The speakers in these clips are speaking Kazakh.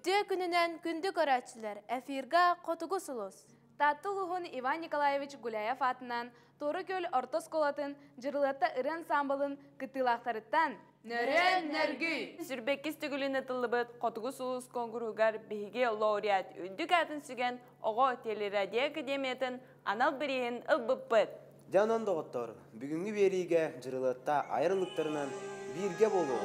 Үтө күнүнен күндүк öğretçiler эфирга котугу сулус. Таттылуғын Иван Николаевич Гуляев атынан Торыкөл Ортос колатын жырылатта ырын самбылын кыттылақтарыттан Нөрен нөргүй! Сүрбеккес түгілін атылыбыт Котугу сулус конкурсугар биһиге лауреат үндік атын сүген оғы телерадио академиятын анал бірейін ылбыппыт. Жанон доғыттор, бүгінгі бериге жырылатта айрылықтарынан бирге болу.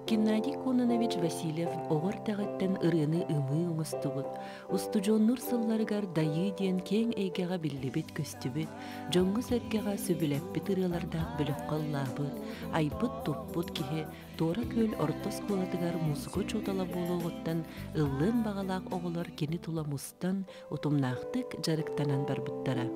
Геннадий Кононович Васильев оғыр тағыттан ырыны ымы ұмыстығыт. Устужоннур сылларыгар дайы ден кең эйгеға биллибет көстүбіт, жоңғы сөргеға сөбіләппет ырыларда біліп қаллабыт, айпыт топпут кихе Тора көл Ортос колатыгар музыко чотала болуғыттан ыллын бағалақ оғылар кені туламустан утумнақтык жарықтанан барбыттара.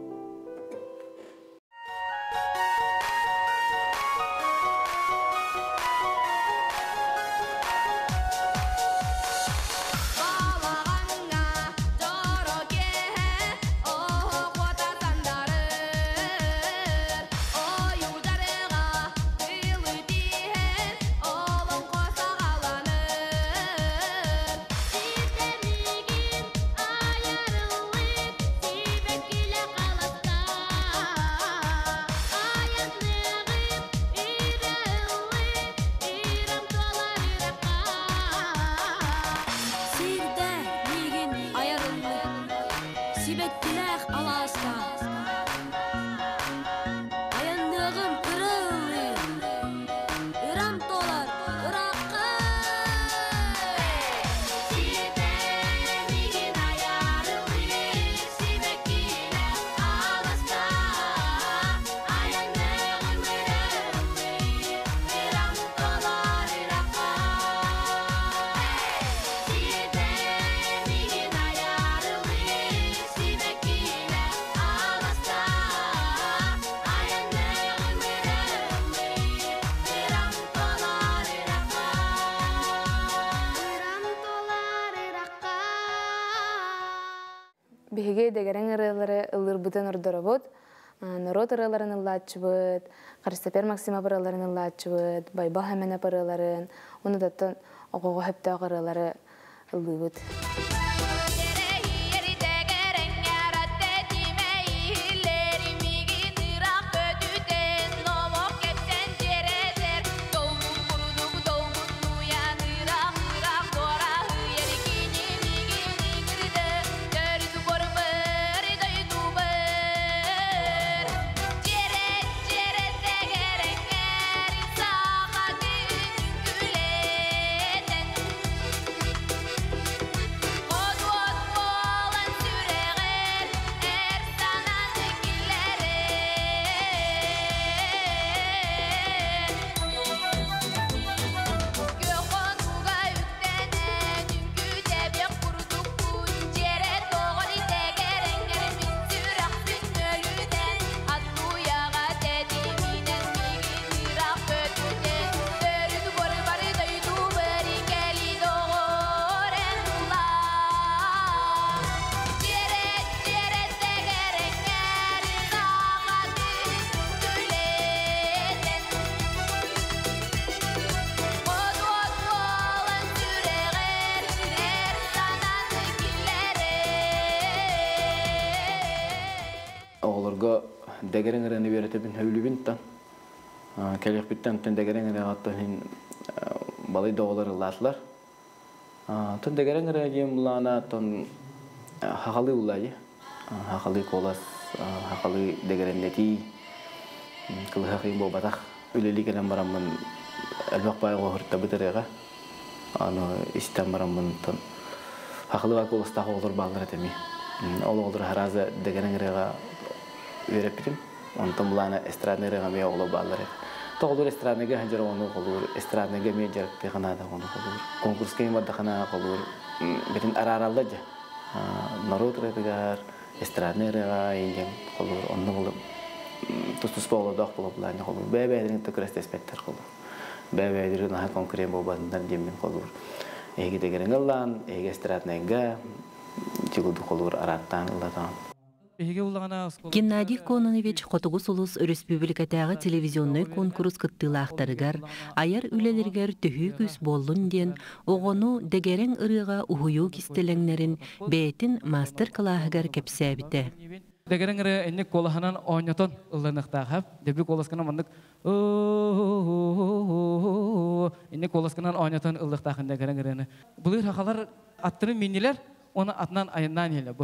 Ayarlı, sibek ile kalan. биһиге дегерен ырылары ыллырбытын ордоробут. Народ ырыларын ыллаачыбыт, Қарыстапер Максима ырыларын ыллаачыбыт, Байбал Хәмене ырыларын, оны даттан оғоғы хөптөг ырылары ыллыбыт. Oğulurga degeren ırını veretebin hövlübin tan. Kelek bitten tün degeren ırı attın balay doğular ılatlar. Tün degeren ırı giyim bulana tün hakalı ulayı. Hakalı kolas, hakalı degeren neti. Kılı hakim bu batak. Üleli gelen baramın elbak bayi qoğurtta bitireğe. İstem baramın tün hakalı var kolas tağı olur bağlar etemi. Ol olur haraza degeren ırıga öğretmedim. Ondan bulana estradnere gamiye oğlu bağlar et. Toğulur estradnege hancar onu olur. Estradnege miye jarıkte kanada onu olur. Konkurs kayım adda kana olur. Betin araraldaca. Narod retigar, estradnere gayinjen olur. Ondan olur. Tustus bağlı dağ bulup bulanı olur. Bebedirin tıkıreste spetter olur. Bebedirin aha konkurren boğazından jemin olur. Egi degeren gılan, egi estradnege çıgıdık olur arattan ılatan. Геннадий Кононович Хотугус улус республикатағы телевизионный конкурс кыттылақтарыгар, аяр үлелергер төхі күс болын ден, оғыну дегерен ырыға ухую кистелеңнерін бәйтін мастер-клаһыгар кепсәбіті. Дегерен ыры әннек колаханан ойнатон ылланықтағап, дебі коласкана мандық әннек коласканан ойнатон ыллықтағын дегерен ырыны. Бұлыр хақалар аттырын менелер, оны атынан айыннан елі.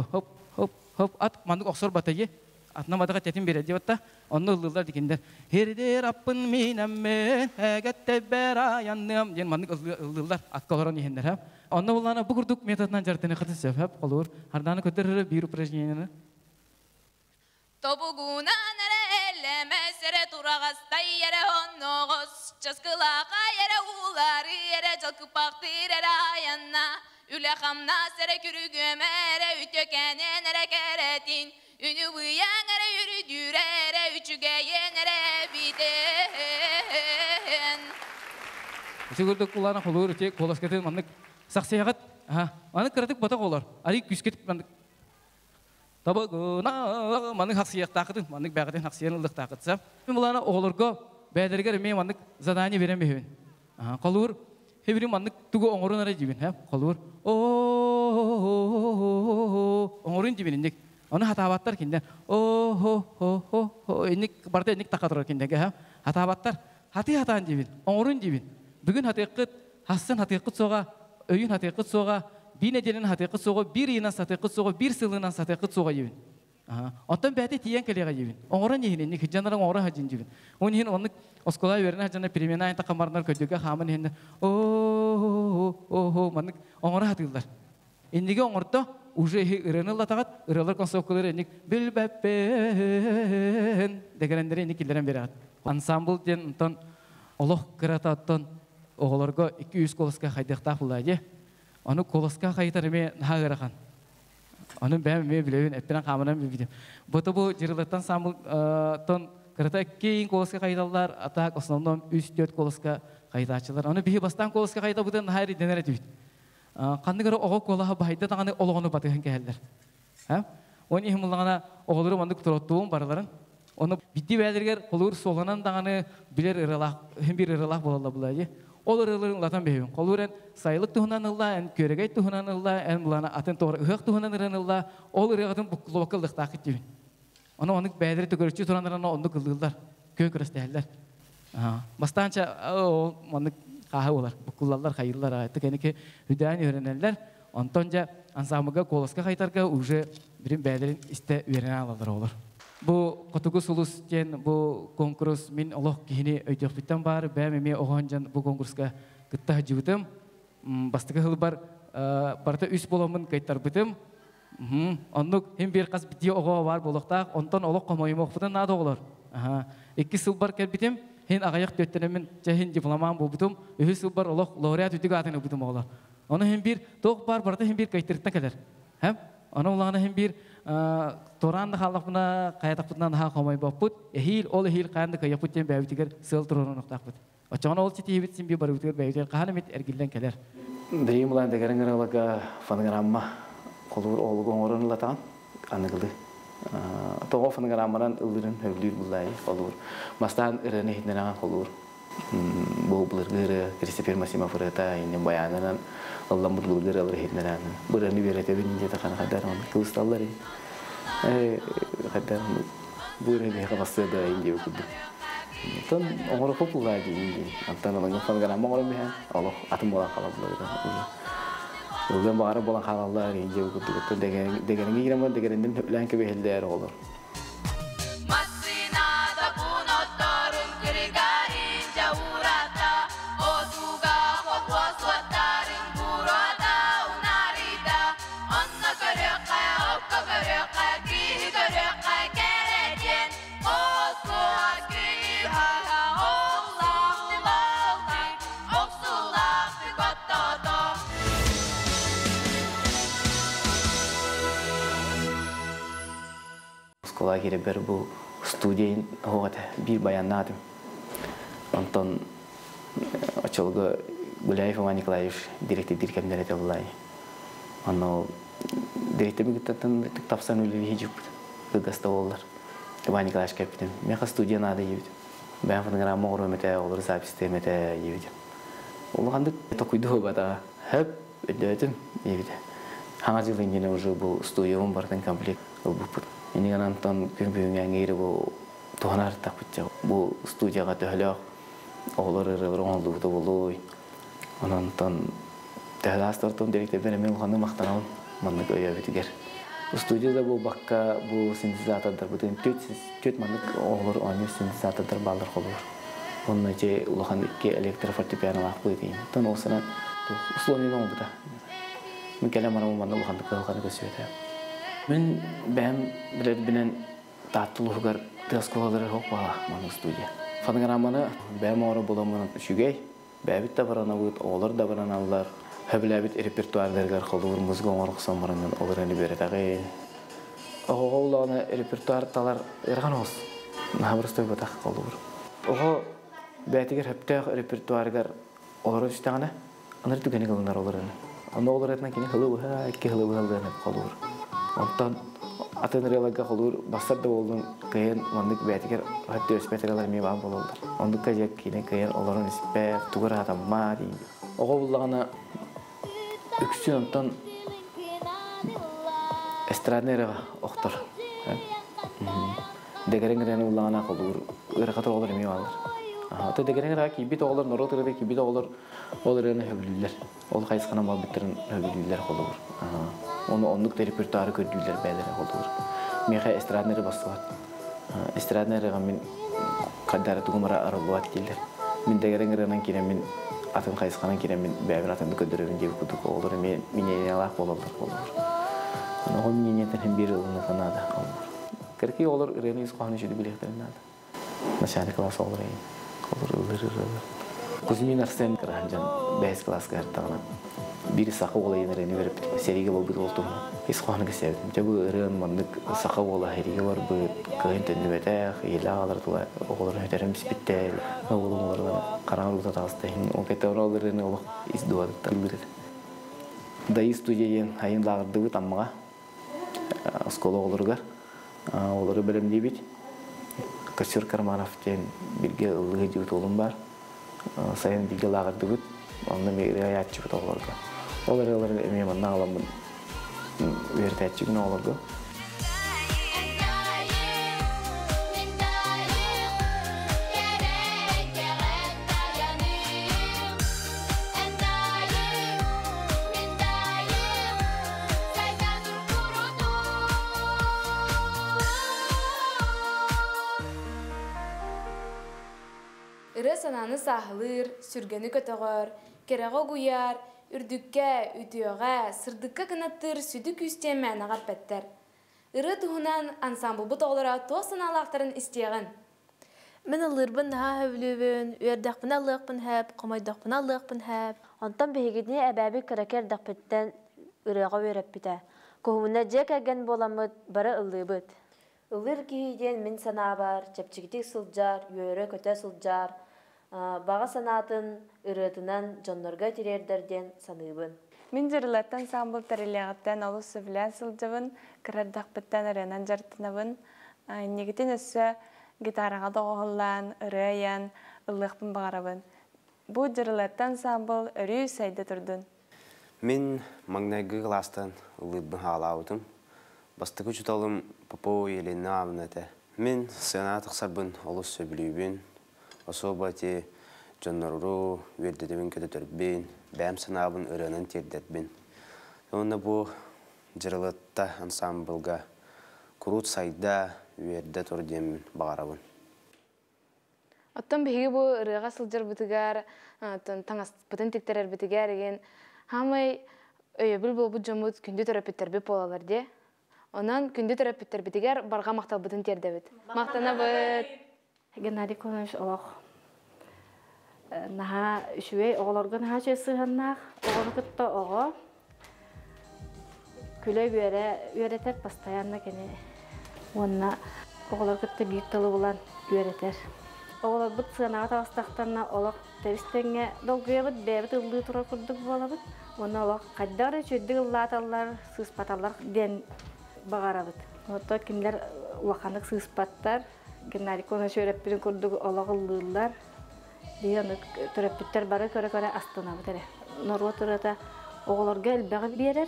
Hop at mandık oksor batayı atna batığa tetin bir ediyor da onu ıldılar dikinler. Herder appın minammen hegette bera yandım diyen mandık ıldılar atkaların yiyenler hep. Onu bulana bu kurduk metodundan jartını katı sev hep olur. Hardanı kötürür bir uprejniyeni. Topuguna nere elleme sere turagasta yere honnoğuz çaskılağa yere uğulari yere çalkıpaktı yere ayanna. Üle hamna sere kürügümere ütökene nere keretin. Ünü bıyan nere yürüdürere üçügeye nere biten. Sigurdu kulağına kolur ki kolaskatın mandık saksıyagat. Mandık kıratık batak olur. Arik küsketip mandık. Tabagına mandık haksıyak takıdın. Mandık bağıdın haksıyan ıldık takıdsam. Bulana oğulurga bəyderger me mandık zadani veremeyim. Kolur. Hebri mandık tugu oğurun ara jibin hep kolur. Oğurun jibindik. Onu hatabatlar kinden. Ennik barda ennik takatır kinden hep. Hatabatlar. Hati hatan jibin. Oğurun jibin. Bugün hatıqıt, hassan hatıqıt soğa, öyün hatıqıt soğa, bir necelin hatıqıt soğa, bir inan hatıqıt soğa, bir sılığından hatıqıt soğa jibin. Ondan bäte tiyen kelege jibin. Oğurun yihin ennik hicjanların oğurun hacin jibin. Onun yihin onluk Oskolay verene hacana primena enta kamarlar kötüge haman hende. Manık oğura hatırlar. Endigi oğurda uje ıranılla takat ıralar konsokları endik bilbepen degerenleri endik illeren berat. Ensemble den ton Allah kırata ton oğlarga 200 koloska haydaqta bulayı. Onu koloska haytarme hagarakan. Onu ben me bileyin ettiren kamaran bildim. Bu jirılatan ensemble ton Kırata keyin koloska kaydalar, atak основном 3-4 koloska kaydaçılar. Onu bihi bastan koloska kayda budan hayri denere düt. Kandı göre oğuk kolaha bahayda tağını oluğunu batıgın keheller. Он ихмуллағана оғылыры мандық тұроттуын барыларын. Оны бидді бәліргер қолуыр солғанан дағаны білер ырылақ болалла бұлайды. Ол ырылырын латан бейбін. Қолуырын сайлық тұхынан ылла, ән көрегей тұхынан ылла, ән бұлана атын тоғыр ұғық тұхынан ырын ылла, ол ырығатын бұқылуақылдық тақыт дейбін. Оны ондық бәлірі түгірікчі тұранырына ондық ылдылдар, көн көрістәлілер. Бастанча ондық қағы олар, бұқылалар, қайырлар ағайты кәнеке үдәйін өрінелер. Онтонжа ансамыға колосқа қайтарға уже бірін бәлірін істе өріне алалар олар. Бұл қотығы сұлыс ден бұл конкурс мен олық кейіне өйдек біттен бар, бәмеме оған жан бұл конкурсқа күтті жүгітім. Бастығы ғыл бар, барда үс боламын қайттар бітім. Онық hem бір қас бітте оға бар болықтақ, онтон олық қомайым оқпыдан нады олар. 2 сыл бар кәл бітім, хен ағаяқ төттенемен жәхен дипломан бұл бітім, 3 сыл бар олық лауреат үтігі атын бітім олар. Оны hem bir тоқ бар, барда hem bir қайттырықтан кәлер. Оны олағына hem bir торанды қалақ бұна қаятақ бұтынан ға қомай бап бұд, ол эхил қаянды қайық бұттен бәуітігер сыл тұрғын ұқтақ бұд. Очағына ол четі ебетсін бей бар өтігер бәуітігер қағаны мет әргелден кәлер. Дейім бұлан дәгәрін ғыралыға фанығырамма қолуыр олығы оңырын ұлатаған қанығылы. Тоғы фанығыраммаран ұлырын өвлер бұлай қолуыр. Мастан ұрыны хетінен аған қолуыр. Бұл бұлырғыры Кристофер Масимов ұрыта, енен баянынан Allah'ın mutlulukları alır hediyeler. Buranı bir etebinin de takana kadar onu kılıçlar kadar buranı bir kapasite da ince okudu. Tan orang popular jadi, antan orang fan kan ama orang bihan, Allah atom bola kalah bulan. Ulan bahara bola kalah ince okudu. Tan degan ini kira mana degan ini lain kebehel olur. Sekolah kira berbu studi hoat bir bayanat. Anton açılga Gülay Ivan Nikolayev direktif direktem derece olay. Ano direktif mi gittin tapsan öyle bir hicip gasta ollar. Ivan Nikolayev kapitan. Meka studi nada yiydi. Ben fotoğraf mağrum mete olur zapiste mete yiydi. Allah'ın da takuydu bada hep ödedim yiydi. Hangi yılın yine bu studi bardan komplek bu. Ini kan anton pembimbingan ngiri bu tuhanar takutja bu studiya kata halak olur orang lu tu boloi anton tehlas tertum direktif benemin kanu maktanal mana kaya betiger studiya da bu bakka bu sintetizatör terbutin tüt mana olur anyu sintetizatör terbalar olur onun ce ulahan iki elektrofortepiano lah bu ini tan osana tu usloni dong buta mungkin mana ulahan kan kesuatu. Men ben bilen tatlılar teskoları hop var mana stüdyo. Fangaramana ben mağara bulamana şügey. Bebit de barana bu olur da barana allar. Heblebit repertuarlarga qalur muzga orqsan barandan olurani beretagay. Oğulana repertuar talar erganos. Nabrıstoy batak qalur. Oğu betiger hepte repertuargar olur istagana. Anar tugani qalnar olurani. Onda olur etna kini halı ha iki halı haldan qalur. Ondan atenrelaga olur basar da oldun kayan mandık betiger hatta öspeteralar mi var bollar. Ondan kajak kine kayan olurun ispe tugara tamma di. Oğulana Öksüyondan estradnere oktor. Degeren ulana olur. Irqator olur mi var. Hatta degeren ki bit olur, noroterde ki bit olur. Olurene hübüller. Ol qaysqana mal bitirin hübüller olur. Onu onluk repertuarı kördüler beyler olur. Meha estradnere basıvat. Estradnere min kadar tugumara aralvat killer. Min degeren kine min atın qaysqana kine min beyber atın kördürün gibi kutuk olur. Minyeyalar olur. O minyeyetten hem bir yılını kanada olur. Kerki olur reni isqahını şöyle bileklerinde. Mesela klas olur. Olur. Kuzmin Arsen kırancan 5 klas kartana. Bir sakı olayını reni verip seriye buldu oldum. İsqahını sevdim. Tabi ren mandık sakı olayı var bu kayın tendibete ilalar tuğa olur heterim spitel. Oğlumlardan karanlıkta tastayın. O petrol olur reni olur izduadı tanıdır. Dayı studiyen hayın lağırdığı tamma. Оскола оларгар. Олары белемдей бит. Косир Карманов тен бирге ылгы жигит олым бар. Сайын биге лагырды бит. Онда мегре аятчы бит оларга. Олар эме манна аламын. Вертәтчигин оларга. Ыры сананы сахылыр, сүргені көтөгөр, кереға гуяр, үрдүкке, үтüöge, сырдыкка кынаттыр, сүдүк үстен мәнагар петтер. Ыры туһунан ансамбл бут олара то саналактарын истеген. Мен алырбын ха хөвлүбүн, үрдәкпен алыкпын хәп, комайдакпын алыкпын хәп. Онтан бегидне әбәби каракер дакпеттен ырыга өрөп бите. Көһүнә жекәген боламыт, бары ылыбыт. Ылыр кийден мен санабар, чепчигитик сылжар, үйөрө көтө сылжар. Бага санатын ырытынан жоннорга тирердерден саныбын. Мен жырлаттан самбыл тәрелегіттен олы сөвілен сылжабын, кірардақпыттан ырынан жартынабын. Негітен өссі гитараға доғылан, ырыян, ылықпын бағарабын. Бұл жырлаттан самбыл өрі сәйді тұрдын. Мен маңнайғы кластан ылыбын халаудым. Бастықы жұталым Попова Елена Авнете. Мен сына тақсарбын олы сөбілейбін. Особо те жоннору вердедебин көтөтөрбүн, бәм санабын ырынын тердетбин. Онда бу жырлатта ансамблга курут сайда верде турдем багарабын. Оттон биги бу ырыга сылжар бытыгар, таңас бытын тектерер бытыгар еген хамай өйөбүл болбу жомут күндү терапевттер болалар де. Онан күндү терапевттер бытыгар барга мактал бытын тердебит. Мактанабыт. Геннадий Конович олох. Наха шуей оголоргон ха чесыганнах, оголорготто ого. Күлөй үйөретер постоянно кене. Онна оголорготто бийик тылы булан үйөретер. Оголорбут сыганага табастактарна олох тебистеңе долгуябыт, бэбит ыллыы тура курдук болабыт. Онна олох каддары чөйдүк ыллааталлар, сыыспаталлар ден багарабыт. Отто кимдер улакандык сыыспаттар, Геннадий Конович өрөппүрүн курдук ологыллыылар. Дияны төрөппүттер бары көрө-көрө астынабыт эре. Норго турата оголорго элбеги берер.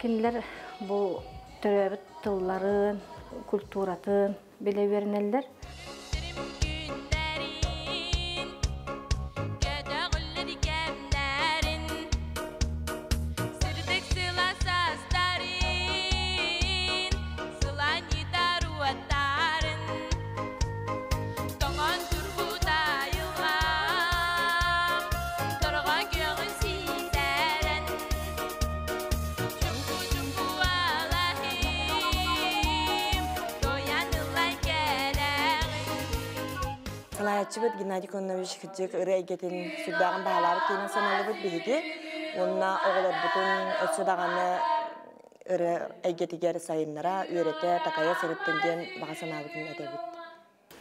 Кинилер бу төрөбүт тылларын, культуратын биле бернелер. Санаячыбыт Геннадий Конович хыджык ыры әйгетін сүрдәғын бағалары кейінен саналыбыт бігі. Онына оғылар бұтын өтсудағаны ыры әйгетігер сайынлара үйреті тақая сырыттыңден баға санабытын өтебіт.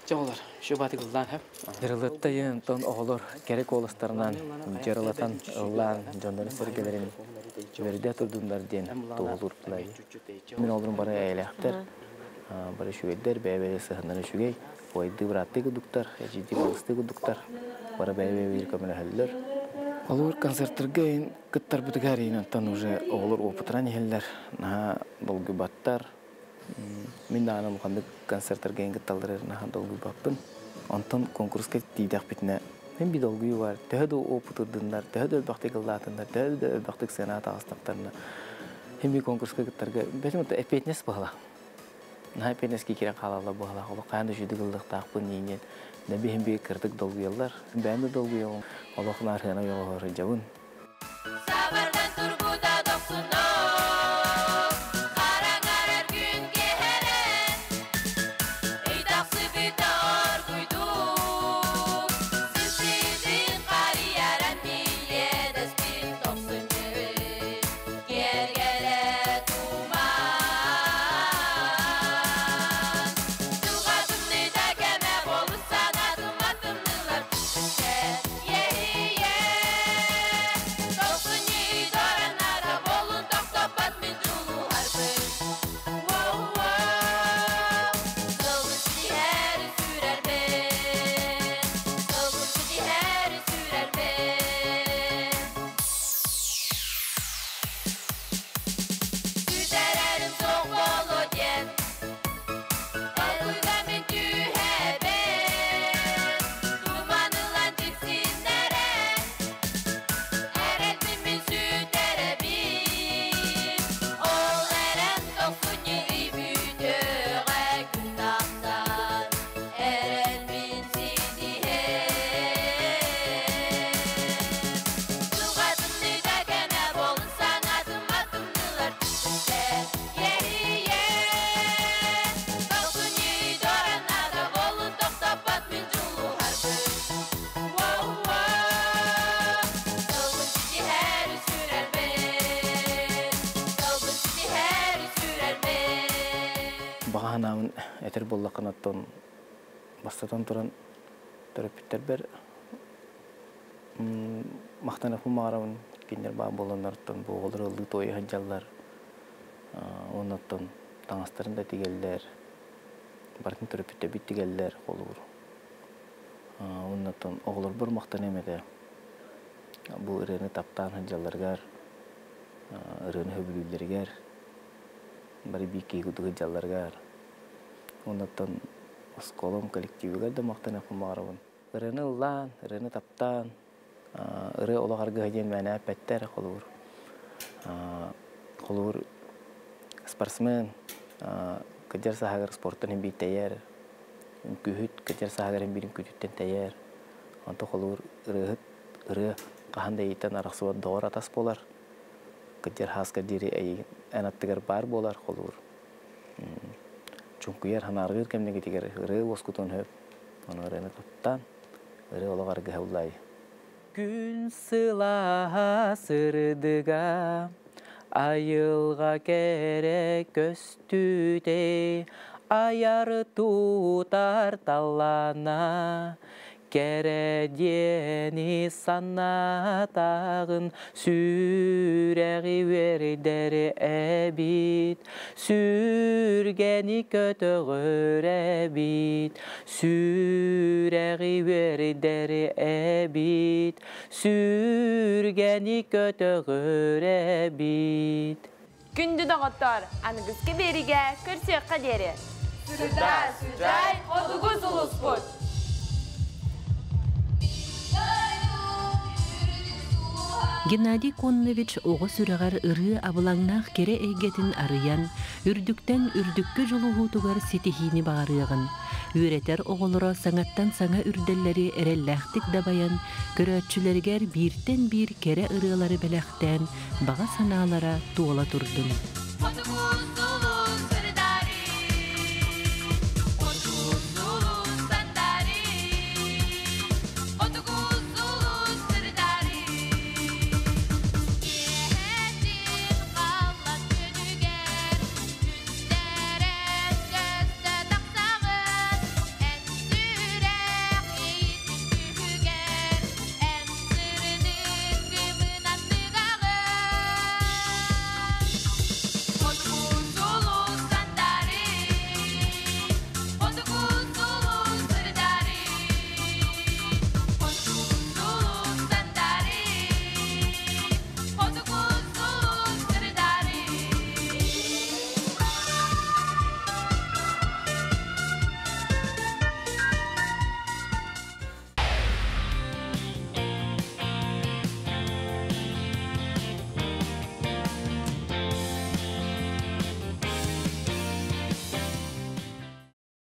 Жоғылар, şu батығылдан әп. Жырылыттайын тон оғылар керек олыстарынан жырылatan ыллан жондары сәргелерін жіберде тұрдыңдар ден тоғылыр бұлай. Мен олырын бары әйләқтір, бары шүгелдер, бәйбәлі сығындары шүгей. Ойды бұраттығы дуктар, әжейді қалыстығы дуктар, бары бәйбәй көмілі әлілер. Олар концерттерге кыттар бұтығар енаттан уже олар опытыран елдер, наға долғы баттар. Мен дағына мұқанды концерттерге кытталдырыр, наға долғы баппын. Онтан конкурсқа дейдақ бітіне. Мен бір долғы бар, тәді опытырдыңдар, тәді өлбақтық ыллатындар, тәді өлбақтық сенат ағыстақтарына. Мен бір конкурсқа кыттарға, бәтім өтті әпетнес бағала. Нәй пенески кирен қалалы бұғала қолы қайынды жүдік ылдық тақпын дейінен нәбі хембе кірдік долгуялар. Бәнді долгуялың олықын арғана yoğur javun. Аһанамын этер боллаққанаттан бастатан туран төрөппиттер бер мақтанып мағарамын кендер баа болоннарттан боғылыр ылды тойы ханжаллар оннаттан таңастарын да тигеллер бартын төрөппиттер бит тигеллер қолуыр оннаттан оғылыр бір мақтан емеді бұл ырыны таптан ханжалларгар ырыны хөбүлүллергер бары бикки гудугы жалларгар оннаттан осколом коллективигер да мақтанып мағарабын ырыны ыллан ырыны таптан ыры олағарга хаден мәнә пәттер қолуыр спортсмен кыджар сахагар спорттан бит тәйәр күһүт кыджар сахагар бирин күтүттен тәйәр анты қолуыр ыры каханда итен араксуат доор атас болар кыджар хаска дири ай анаттыгар бар болар қолуыр чункуяр ханаргыр кемнеге тигер ыры воскутон хөп аны ырыны таптан ыры олағарга хаулай күн сыла сырдыга айылға керек көстүде аяр тутар таллана кередени санатағын сүрәғи вердері әбит сүргені көтіғір әбит сүрәғи вердері әбит сүргені көтіғір әбит Күнді доғыттар, анығызғы беріге көрсек қадері. Сұрда сүрдай, отығыз ұлыс бұд. Геннадий Коннович оғы сүрәғар ыры абылаңнақ кере әйгетін арыян, үрдіктен үрдіккі жолу ғутуғар сетихini бағарыған. Үйретер оғылыра саңаттан саңа үрделлері әрелләқтік дабаян, көрәтчілергер біртен бір кере ырылары бәләқтен баға саналара туғала тұрдым.